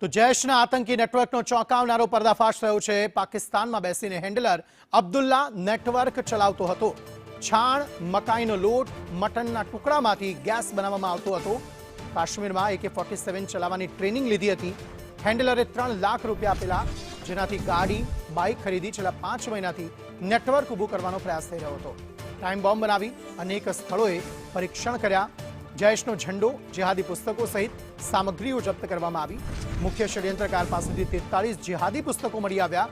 તો જૈશના આતંકી નેટવર્કનો ચોંકાવનારો પર્દાફાશ થયો છે। પાકિસ્તાનમાં બેસીને હેન્ડલર અબ્દુલ્લા નેટવર્ક ચલાવતો હતો। છાણ, મકાઈનો લોટ, મટનના ટુકડામાંથી ગેસ બનાવવામાં આવતો હતો। કાશ્મીરમાં AK-47 ચલાવવાની ટ્રેનિંગ લીધી હતી। હેન્ડલરે 3 લાખ રૂપિયા આપેલા, જેનાથી ગાડી, બાઇક ખરીદી છેલ્લા 5 મહિનાથી નેટવર્ક ઊભું કરવાનો પ્રયાસ થઈ રહ્યો હતો। ટાઈમ બોમ્બ બનાવી અનેક સ્થળોએ પરીક્ષણ કર્યા। જૈશનો ઝંડો, જેહાદી પુસ્તકો સહિત સામગ્રીઓ જપ્ત કરવામાં આવી। મુખ્ય ષડયંત્રકાર પાસેથી 43 જેહાદી પુસ્તકો મળી આવ્યા।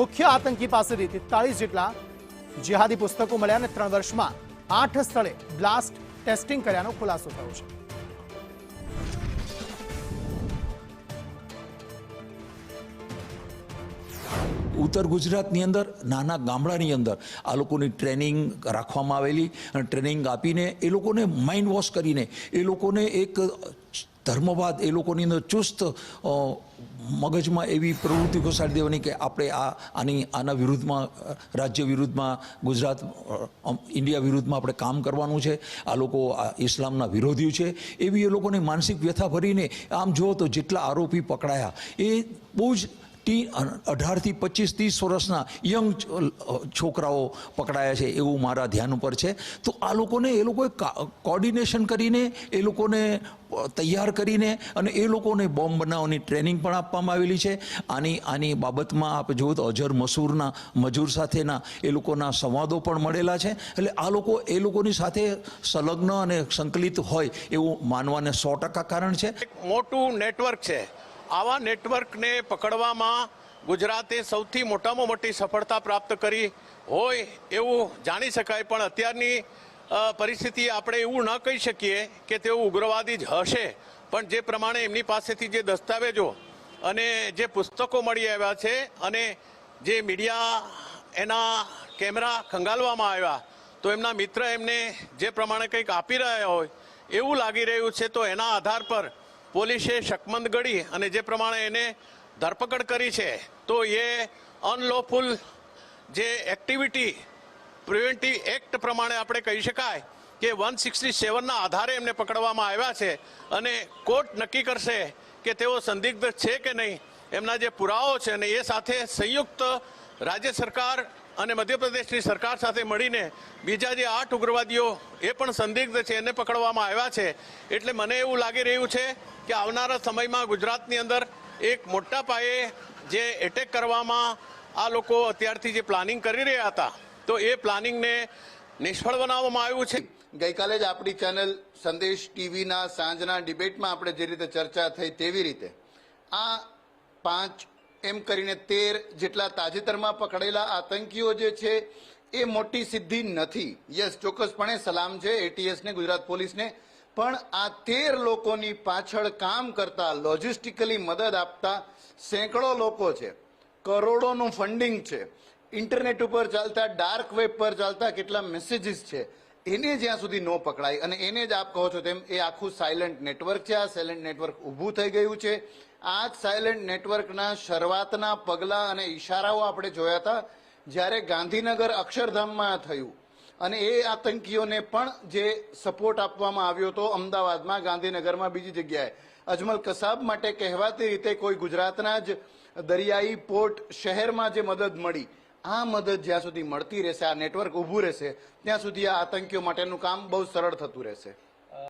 મુખ્ય આતંકી પાસેથી 43 જેટલા જેહાદી પુસ્તકો મળ્યા અને 3 વર્ષમાં 8 સ્થળે બ્લાસ્ટ ટેસ્ટિંગ કર્યાનો ખુલાસો થયો છે। ઉત્તર ગુજરાતની અંદર નાના ગામડાની અંદર આ લોકોની ટ્રેનિંગ રાખવામાં આવેલી અને ટ્રેનિંગ આપીને એ લોકોને માઇન્ડ વોશ કરીને એ લોકોને એક ધર્મવાદ એ લોકોની અંદર ચુસ્ત મગજમાં એવી પ્રવૃત્તિ ઘોસાડી દેવાની કે આપણે આના વિરુદ્ધમાં, રાજ્ય વિરુદ્ધમાં, ગુજરાત ઇન્ડિયા વિરુદ્ધમાં આપણે કામ કરવાનું છે। આ લોકો ઇસ્લામના વિરોધીઓ છે એવી એ લોકોને માનસિક વ્યથા ભરીને આમ જુઓ તો જેટલા આરોપી પકડાયા એ બહુ જ 18 થી 25, 30 વર્ષના યંગ છોકરાઓ પકડાયા છે એવું મારા ધ્યાન ઉપર છે। તો આ લોકોને એ લોકોએ કોર્ડિનેશન કરીને એ લોકોને તૈયાર કરીને અને એ લોકોને બોમ્બ બનાવવાની ટ્રેનિંગ પણ આપવામાં આવેલી છે। આની બાબતમાં આપણે જુઓ તો અજર મજૂર સાથેના એ લોકોના સંવાદો પણ મળેલા છે। એટલે આ લોકો એ લોકોની સાથે સંલગ્ન અને સંકલિત હોય એવું માનવાને 100% કારણ છે। મોટું નેટવર્ક છે। આવા નેટવર્કને પકડવામાં ગુજરાતે સૌથી મોટામાં મોટી સફળતા પ્રાપ્ત કરી હોય એવું જાણી શકાય। પણ અત્યારની પરિસ્થિતિ આપણે એવું ન કહી શકીએ કે તેઓ ઉગ્રવાદી જ હશે, પણ જે પ્રમાણે એમની પાસેથી જે દસ્તાવેજો અને જે પુસ્તકો મળી આવ્યા છે અને જે મીડિયા એના કેમેરા ખંગાલવામાં આવ્યા, તો એમના મિત્ર એમને જે પ્રમાણે કંઈક આપી રહ્યા હોય એવું લાગી રહ્યું છે। તો એના આધાર પર પોલીસે શકમંદ ગળી અને જે પ્રમાણે એને ધરપકડ કરી છે, તો એ અનલોફુલ જે એક્ટિવિટી પ્રિવેન્ટિવ એક્ટ પ્રમાણે આપણે કહી શકાય કે 167ના આધારે એમને પકડવામાં આવ્યા છે અને કોર્ટ નક્કી કરશે કે તેઓ સંદિગ્ધ છે કે નહીં। એમના જે પુરાવો છે અને એ સાથે સંયુક્ત રાજ્ય સરકાર અને મધ્યપ્રદેશની સરકાર સાથે મળીને બીજા જે 8 ઉગ્રવાદીઓ એ પણ સંદિગ્ધ છે એને પકડવામાં આવ્યા છે। એટલે મને એવું લાગી રહ્યું છે કે આવનારા સમયમાં ગુજરાતની અંદર એક મોટા પાયે જે એટેક કરવામાં આ લોકો અત્યારથી જે પ્લાનિંગ કરી રહ્યા હતા, તો એ પ્લાનિંગને નિષ્ફળ બનાવવામાં આવ્યું છે। ગઈકાલે જ આપણી ચેનલ સંદેશ ટીવીના સાંજના ડિબેટમાં આપણે જે રીતે ચર્ચા થઈ તેવી રીતે આ 5 એમ કરીને 13 જેટલા તાજેતરમાં પકડેલા આતંકીઓ જે છે એ મોટી સિદ્ધિ નથી। યસ, ચોક્કસપણે સલામ છે એટીએસને, ગુજરાત પોલીસને, પણ આ 13 લોકોની પાછળ કામ કરતા, લોજિસ્ટિકલી મદદ આપતા સેંકડો લોકો છે, કરોડોનું ફંડિંગ છે, ઇન્ટરનેટ ઉપર ચાલતા, ડાર્ક વેબ પર ચાલતા કેટલા મેસેજીસ છે, એને જ્યાં સુધી ન પકડાય અને એને જ આપ કહો છો તેમ એ આખું સાયલન્ટ નેટવર્ક છે। આ સાયલન્ટ નેટવર્ક ઊભું થઈ ગયું છે। આ જ સાયલન્ટ નેટવર્કના શરૂઆતના પગલાં અને ઈશારાઓ આપણે જોયા હતા જ્યારે ગાંધીનગર અક્ષરધામમાં થયું અને એ આતંકીઓને પણ જે સપોર્ટ આપવામાં આવ્યો હતો અમદાવાદમાં, ગાંધીનગરમાં, બીજી જગ્યાએ અજમલ કસાબ માટે કહેવાતી રીતે કોઈ ગુજરાતના જ દરિયાઈ પોર્ટ શહેરમાં જે મદદ મળી, આ મદદ જ્યાં સુધી મળતી રહેશે, આ નેટવર્ક ઊભું રહેશે, ત્યાં સુધી આ આતંકીઓ માટેનું કામ બહુ સરળ થતું રહેશે।